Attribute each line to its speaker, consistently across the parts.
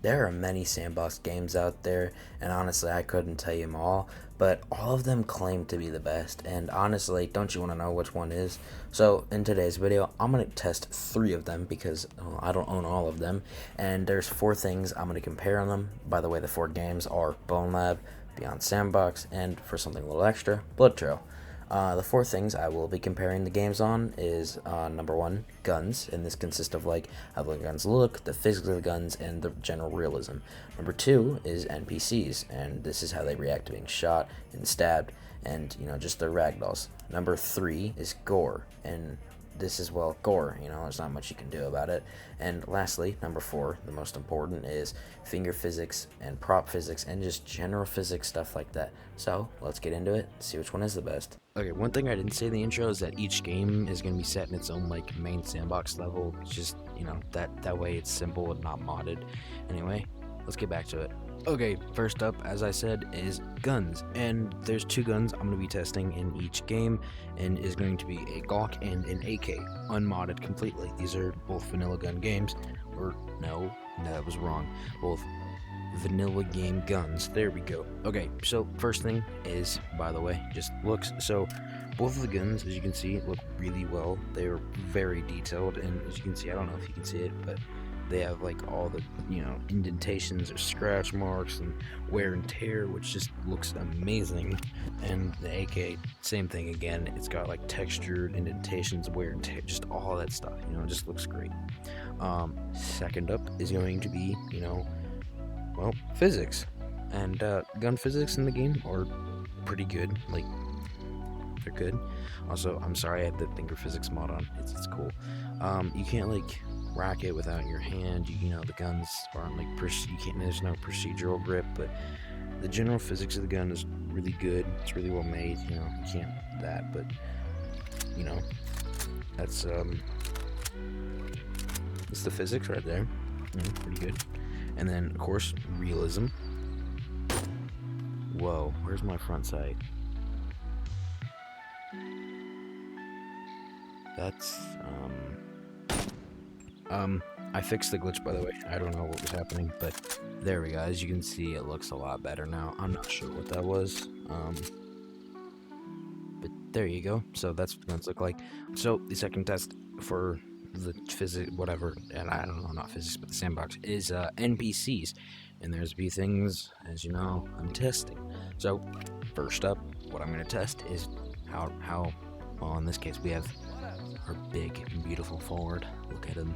Speaker 1: There are many sandbox games out there, and honestly, I couldn't tell you them all, but all of them claim to be the best. And honestly, don't you want to know which one is? So, in today's video, I'm going to test three of them because I don't own all of them. And there's four things I'm going to compare on them. By the way, the four games are Bonelab, Beyond Sandbox, and for something a little extra, Blood Trail. The four things I will be comparing the games on is number one, guns, and this consists of like how the guns look, the physics of the guns, and the general realism. Number two is NPCs, and this is how they react to being shot and stabbed, and just their ragdolls. Number three is gore, and this is, well, gore, there's not much you can do about it. And lastly, number four, the most important, is finger physics and prop physics and just general physics, stuff like that. So let's get into it, see which one is the best. Okay, one thing I didn't say in the intro is that each game is going to be set in its own like main sandbox level. It's just, that way it's simple and not modded. Anyway, let's get back to it. Okay, first up, as I said, is guns, and there's two guns I'm going to be testing in each game, and is going to be a Glock and an AK, unmodded completely. These are both vanilla gun games, or no, that was wrong, both vanilla game guns. There we go. Okay, so first thing is, by the way, just looks. So both of the guns, as you can see, look really well. They are very detailed, and as you can see, I don't know if you can see it, but they have like all the indentations or scratch marks and wear and tear, which just looks amazing. And the AK, same thing again. It's got like textured indentations, wear and tear, just all that stuff. It just looks great. Second up is going to be well, physics, and gun physics in the game are pretty good. Like, they're good. Also, I'm sorry I had the finger physics mod on. It's cool. You can't like rack it without your hand. The guns aren't like you can't. There's no procedural grip, but the general physics of the gun is really good. It's really well made. You can't that, but that's it's the physics right there. Pretty good. And then of course realism. Whoa, where's my front sight? That's I fixed the glitch, by the way. I don't know what was happening, but there we go. As you can see, it looks a lot better now. I'm not sure what that was. But there you go. So that's what the guns look like. So the second test for the physics, whatever, and I don't know, not physics, but the sandbox, is NPCs. And there's a few things, as you know, I'm testing. So first up, what I'm going to test is how well, in this case, we have our big and beautiful forward. Look at him.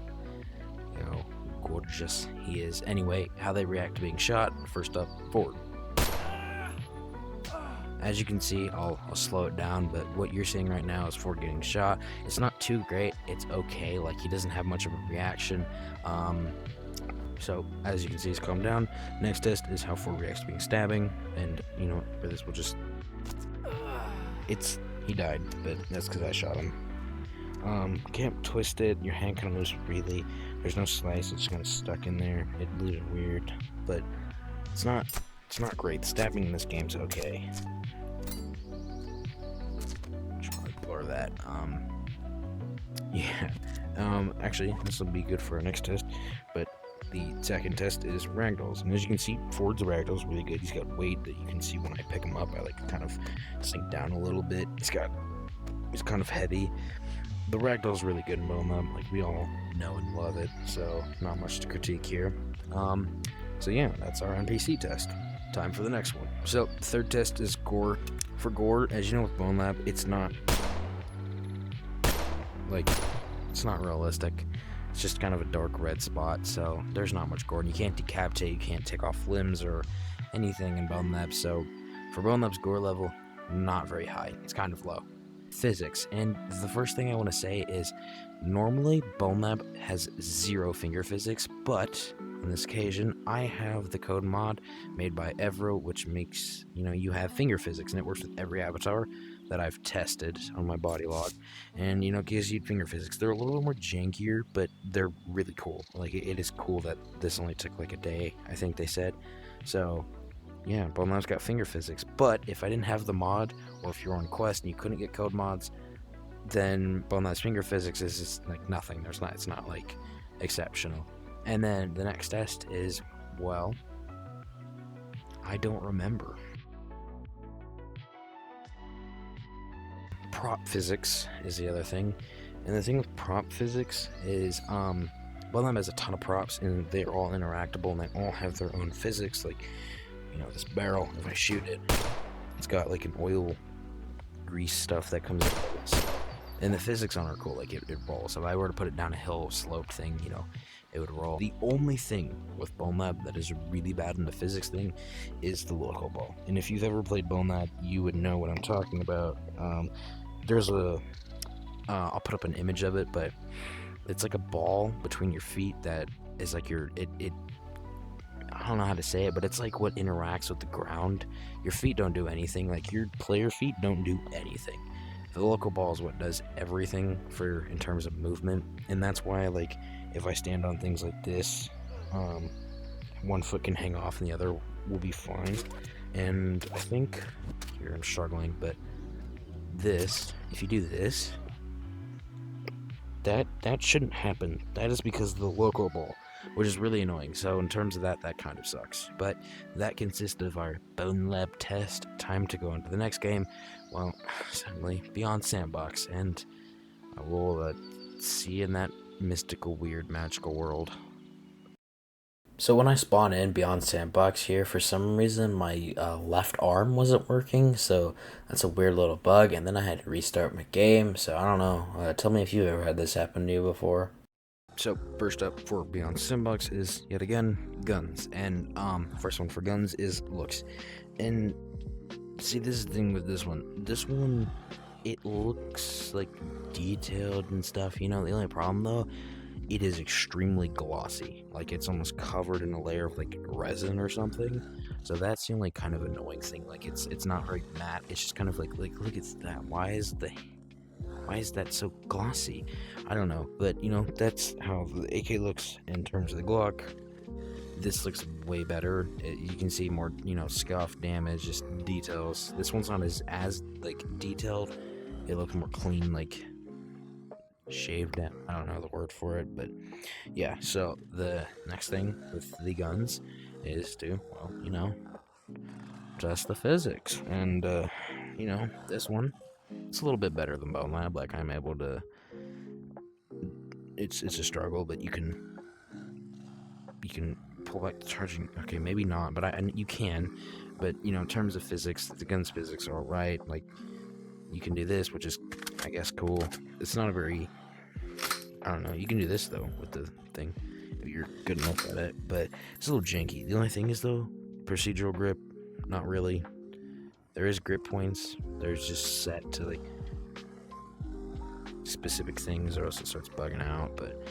Speaker 1: Gorgeous he is. Anyway, how they react to being shot. First up, forward. As you can see, I'll slow it down, but what you're seeing right now is Ford getting shot. It's not too great. It's okay. Like, he doesn't have much of a reaction. So as you can see, he's calmed down. Next test is how Ford reacts to being stabbing, and for this we'll just. He died, but that's because I shot him. Can't twist it. Your hand kind of moves freely. There's no slice. It's just kind of stuck in there. It looks weird, but it's not great. The stabbing in this game's okay. Try to blur that. Yeah. Actually, this will be good for our next test. But the second test is ragdolls, and as you can see, Ford's ragdoll's really good. He's got weight that you can see when I pick him up. I like kind of sink down a little bit. He's kind of heavy. The ragdoll's really good in Bonelab. Like, we all know and love it, so not much to critique here. So yeah, that's our NPC test. Time for the next one. So the third test is gore. For gore, as you know with Bonelab, it's not realistic. It's just kind of a dark red spot, so there's not much gore. And you can't decapitate, you can't take off limbs or anything in Bonelab. So for Bonelab's gore level, not very high. It's kind of low. Physics, and the first thing I want to say is normally Bonelab has zero finger physics, but on this occasion I have the code mod made by Evro, which makes you have finger physics, and it works with every avatar that I've tested on my body log, and gives you finger physics. They're a little more jankier, but they're really cool. Like, it is cool that this only took like a day, I think they said. So yeah, Bonelab's got finger physics, but if I didn't have the mod, or if you're on Quest and you couldn't get code mods, then Bonelab's finger physics is just like nothing. It's not like exceptional. And then the next test is Well, I don't remember. Prop physics is the other thing. And the thing with prop physics is, Bonelab has a ton of props, and they're all interactable, and they all have their own physics. Like, this barrel, if I shoot it, it's got like an oil grease stuff that comes out of this. And the physics on it are cool, like it rolls. If I were to put it down a hill slope thing, it would roll. The only thing with Bonelab that is really bad in the physics thing is the local ball. And if you've ever played Bonelab, you would know what I'm talking about. There's I'll put up an image of it, but it's like a ball between your feet that is like I don't know how to say it, but it's like what interacts with the ground. Your feet don't do anything. Like, your player feet don't do anything. The local ball is what does everything in terms of movement, and that's why, like, if I stand on things like this, one foot can hang off and the other will be fine. And I think here I'm struggling, but if you do this, that shouldn't happen. That is because of the local ball, which is really annoying. So in terms of that kind of sucks. But that consists of our Bonelab test. Time to go into the next game. Well, sadly, beyond sandbox, and I will see you in that mystical, weird, magical world. So when I spawn in beyond sandbox here, for some reason my left arm wasn't working, so that's a weird little bug, and then I had to restart my game. So I don't know. Tell me if you've ever had this happen to you before. So first up for beyond sandbox is yet again guns, and first one for guns is looks. And see, this is the thing with this one. This one, it looks like detailed and stuff. The only problem though, it is extremely glossy. Like, it's almost covered in a layer of like resin or something. So that's the only kind of annoying thing. Like, it's not very matte. It's just kind of like look at that. Why is that so glossy? I don't know, but that's how the AK looks in terms of the Glock. This looks way better. You can see more, scuff, damage, just details. This one's not as like detailed. It looks more clean, like shaved down. I don't know the word for it, but yeah. So the next thing with the guns is to, test the physics, and this one, it's a little bit better than Bonelab. Like, I'm able to. It's a struggle, but you can pull back the charging. Okay, maybe not, but you can. But in terms of physics, the gun's physics are alright. Like, you can do this, which is, I guess, cool. It's not a very, I don't know. You can do this though with the thing if you're good enough at it, but it's a little janky. The only thing is though, procedural grip, not really. There is grip points. There's just set to like specific things, or else it starts bugging out. But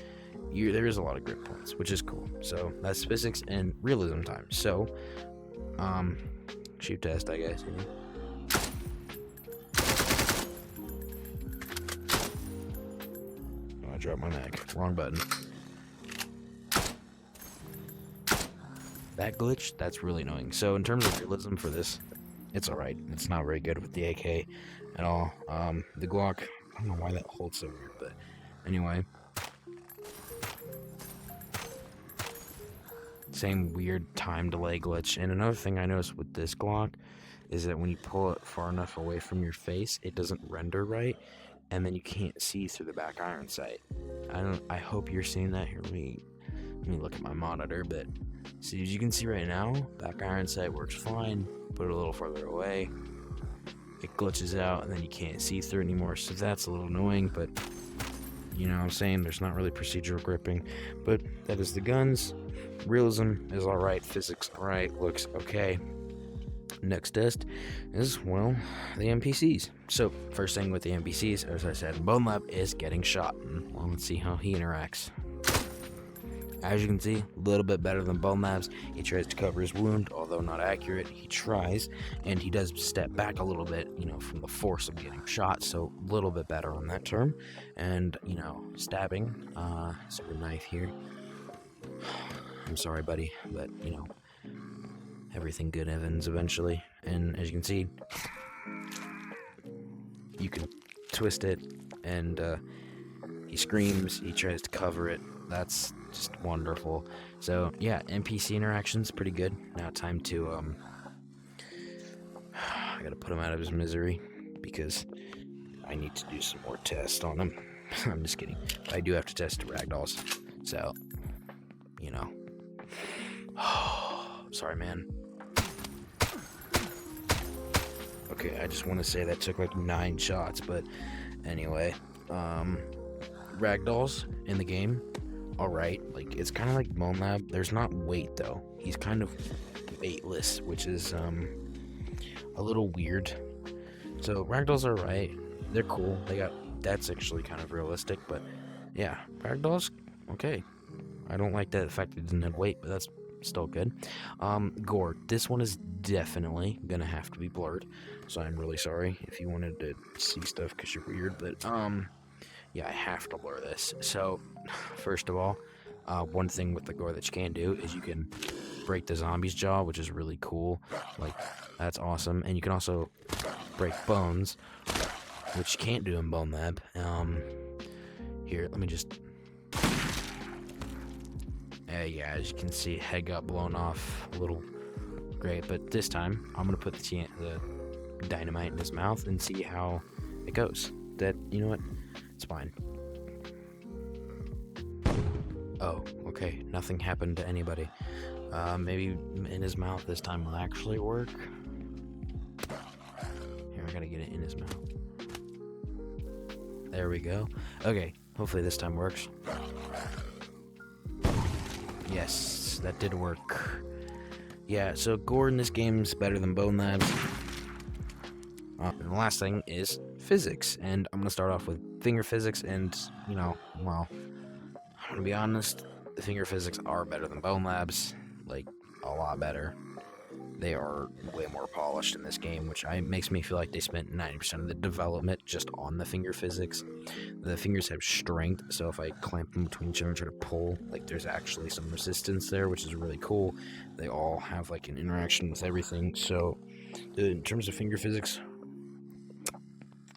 Speaker 1: there is a lot of grip points, which is cool. So that's physics and realism time. So, shoot test, I guess. Oh, I dropped my mag. Wrong button. That glitch, that's really annoying. So in terms of realism for this, it's alright. It's not very good with the AK at all. The Glock, I don't know why that holds so weird, but anyway. Same weird time delay glitch. And another thing I noticed with this Glock is that when you pull it far enough away from your face, it doesn't render right, and then you can't see through the back iron sight. I hope you're seeing that. Here, let me look at my monitor, but see, as you can see right now, back iron sight works fine. Put it a little farther away, it glitches out, and then you can't see through anymore, so that's a little annoying. But what I'm saying, there's not really procedural gripping. But that is the guns. Realism is alright, physics alright, looks okay. Next test is, well, the NPCs. So first thing with the NPCs, as I said, Bonelab is getting shot. Well, let's see how he interacts. As you can see, a little bit better than Bonelab's. He tries to cover his wound, although not accurate. He tries, and he does step back a little bit, from the force of getting shot, so a little bit better on that term. And, stabbing, so a knife here. I'm sorry, buddy, but, everything good ends eventually. And as you can see, you can twist it, and he screams, he tries to cover it. That's just wonderful. So yeah, NPC interaction's pretty good. Now time to I gotta put him out of his misery because I need to do some more tests on him. I'm just kidding. I do have to test ragdolls. So, you know. Sorry, man. Okay, I just want to say that took like 9 shots, but anyway. Ragdolls in the game, alright. Like, it's kind of like Bonelab. There's not weight, though. He's kind of weightless, which is, a little weird. So, ragdolls are right. They're cool. That's actually kind of realistic, but yeah, ragdolls, okay. I don't like the fact that it doesn't have weight, but that's still good. Gore. This one is definitely gonna have to be blurred, so I'm really sorry if you wanted to see stuff because you're weird, but yeah, I have to blur this. So, first of all, one thing with the gore that you can do is you can break the zombie's jaw, which is really cool. Like, that's awesome. And you can also break bones, which you can't do in Bonelab. Here, let me just... yeah, as you can see, head got blown off a little great, but this time I'm gonna put the dynamite in his mouth and see how it goes. You know what? It's fine. Oh, okay. Nothing happened to anybody. Maybe in his mouth this time will actually work. Here, I gotta get it in his mouth. There we go. Okay, hopefully this time works. Yes, that did work. Yeah, so gore in this game is better than Bonelab's. And the last thing is physics, and I'm gonna start off with finger physics, and you know, well, I'm gonna be honest, the finger physics are better than Bonelab's, like a lot better. They are way more polished in this game, which makes me feel like they spent 90% of the development just on the finger physics. The fingers have strength, so if I clamp them between each other and try to pull, like there's actually some resistance there, which is really cool. They all have like an interaction with everything, so in terms of finger physics,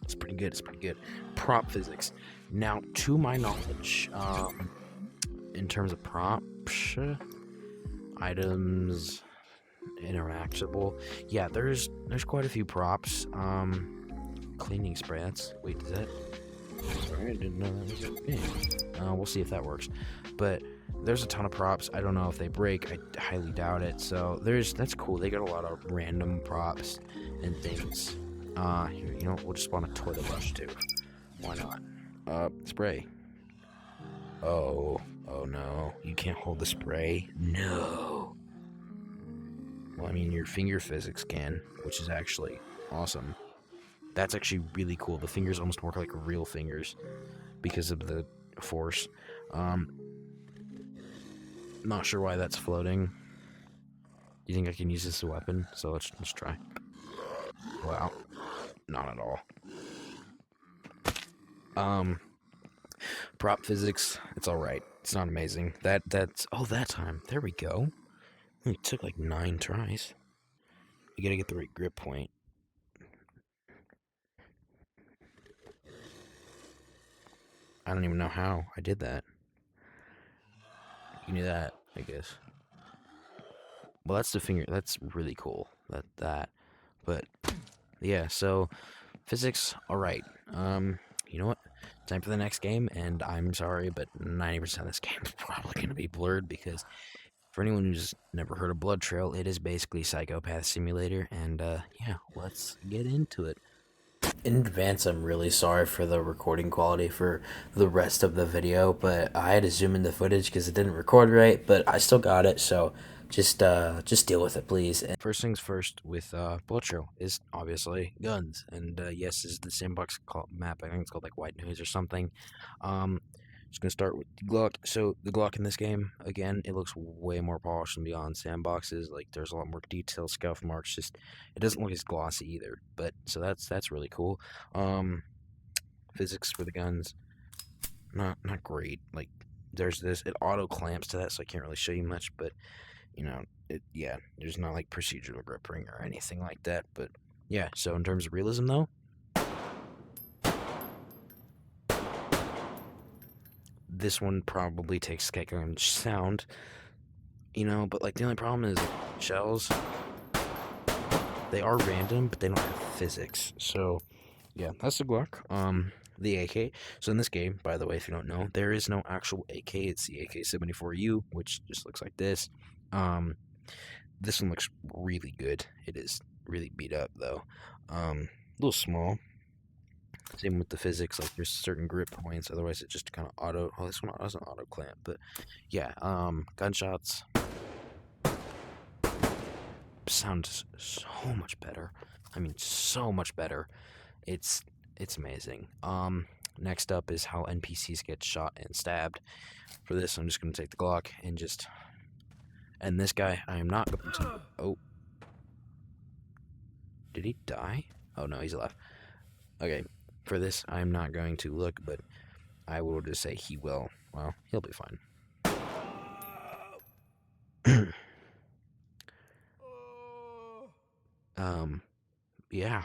Speaker 1: it's pretty good. It's pretty good. Prop physics. Now, to my knowledge, in terms of props, items, interactable, yeah, there's quite a few props. Cleaning sprays. Wait, is that? Sorry, I didn't know that was a thing. We'll see if that works. But there's a ton of props. I don't know if they break. I highly doubt it. So that's cool. They got a lot of random props and things. Here, you know, we'll just spawn a toilet brush too. Why not? Spray. Oh no. You can't hold the spray? No. Well, I mean, your finger physics can, which is actually awesome. That's actually really cool. The fingers almost work like real fingers because of the force. Not sure why that's floating. You think I can use this as a weapon? So let's try. Wow. Not at all. Prop physics, it's alright. It's not amazing. That's that time. There we go. It took like 9 tries. You gotta get the right grip point. I don't even know how I did that. You knew that, I guess. Well, that's the finger. That's really cool. But yeah. So physics, all right. You know what? Time for the next game, and I'm sorry, but 90% of this game is probably gonna be blurred because for anyone who's never heard of Blood Trail, it is basically Psychopath Simulator, and yeah, let's get into it. In advance, I'm really sorry for the recording quality for the rest of the video, but I had to zoom in the footage because it didn't record right, but I still got it, so just deal with it, please. And first things first with Blood Trail is obviously guns, and yes, this is the sandbox map. I think it's called like White Noise or something. Just gonna start with the Glock. So the Glock in this game, again, it looks way more polished than beyond sandboxes. Like there's a lot more detail, scuff marks. Just it doesn't look as glossy either. But so that's really cool. Physics for the guns, not great. Like there's this, it auto clamps to that, so I can't really show you much. But you know, yeah, there's not like procedural grip ring or anything like that. But yeah, so in terms of realism though, this one probably takes kick on sound, but like the only problem is shells, they are random, but they don't have physics. So yeah, that's the Glock. The AK. So in this game, by the way, if you don't know, there is no actual AK. It's the AK-74U, which just looks like this. This one looks really good. It is really beat up though. A little small. Same with the physics. Like there's certain grip points. Otherwise, it just kind of auto. Oh, this one doesn't auto clamp, but yeah. Gunshots sound so much better. I mean, so much better. It's amazing. Next up is how NPCs get shot and stabbed. For this, I'm just gonna take the Glock and just end this guy. I am not going to. Oh, did he die? Oh no, he's alive. Okay, for this, I am not going to look, but I will just say he will. Well, he'll be fine. Yeah.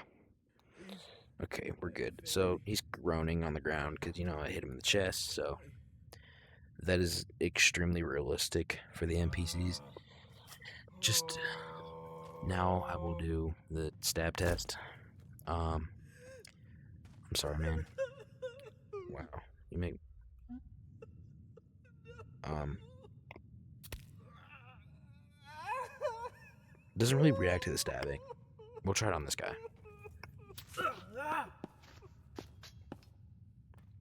Speaker 1: Okay, we're good. So he's groaning on the ground because, I hit him in the chest, so that is extremely realistic for the NPCs. Just now I will do the stab test. I'm sorry, man. Wow. You make doesn't really react to the stabbing. We'll try it on this guy.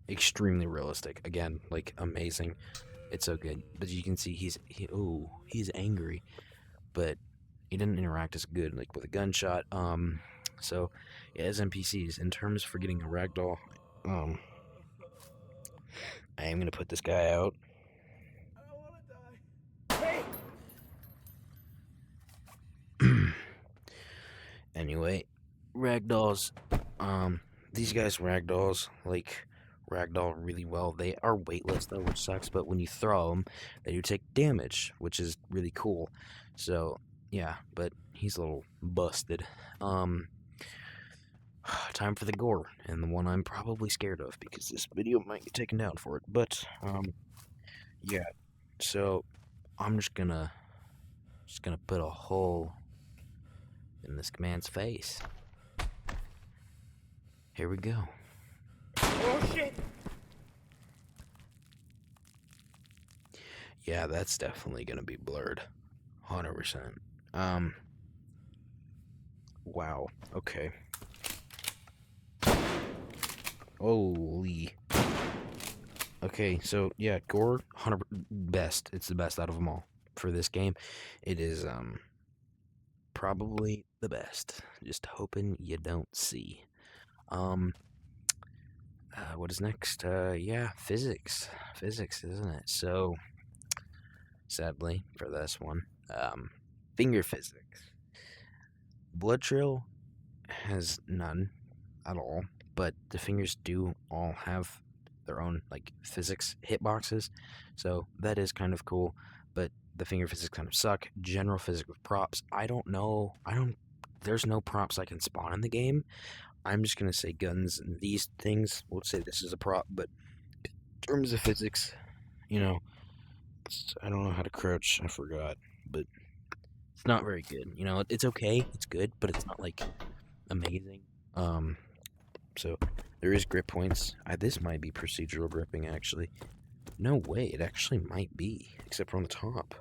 Speaker 1: Extremely realistic. Again, like amazing. It's so good. But you can see he's angry, but he didn't interact as good like with a gunshot. So yeah, as NPCs, in terms for getting a ragdoll, I am gonna put this guy out. I don't wanna die. Anyway, ragdolls. These guys ragdolls like ragdoll really well. They are weightless though, which sucks. But when you throw them, they do take damage, which is really cool. So yeah, but he's a little busted. Time for the gore, and the one I'm probably scared of because this video might get taken down for it. But yeah. So I'm just gonna put a hole in this man's face. Here we go. Oh shit! Yeah, that's definitely gonna be blurred. 100%. Wow. Okay. Holy. Okay, so yeah, gore, 100 best. It's the best out of them all for this game. It is probably the best. Just hoping you don't see. What is next? Yeah, physics. Physics, isn't it? So, sadly for this one, finger physics. Blood Trail has none at all, but the fingers do all have their own like physics hitboxes, so that is kind of cool. But the finger physics kind of suck. General physics with props, I don't know. There's no props I can spawn in the game. I'm just gonna say guns and these things. We'll say this is a prop, but in terms of physics, I don't know how to crouch. I forgot, but it's not very good. It's okay. It's good, but it's not like amazing. So there is grip points. This might be procedural gripping, actually. No way, it actually might be, except for on the top.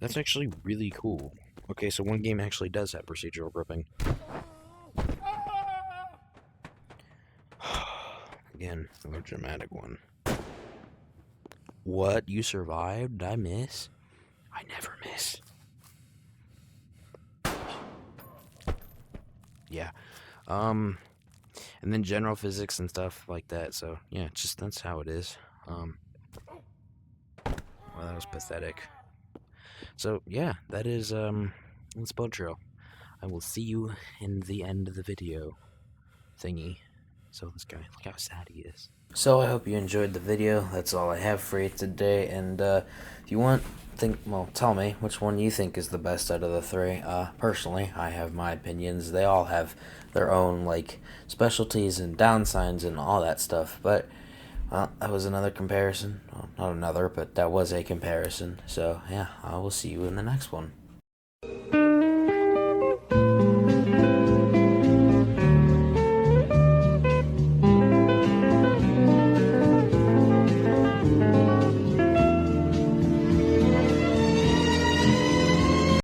Speaker 1: That's actually really cool. Okay, so one game actually does have procedural gripping. Again, another dramatic one. What? You survived? Did I miss? I never miss. Yeah. And then general physics and stuff like that. So yeah, that's how it is. Well, that was pathetic. So yeah, that is it's Blood Trail. I will see you in the end of the video thingy. So this guy, look how sad he is. So I hope you enjoyed the video. That's all I have for you today. And if you want, tell me which one you think is the best out of the three. Personally, I have my opinions. They all have their own like specialties and downsides and all that stuff. But Well, that was another comparison. Well, not another, but that was a comparison. So, yeah, I will see you in the next one.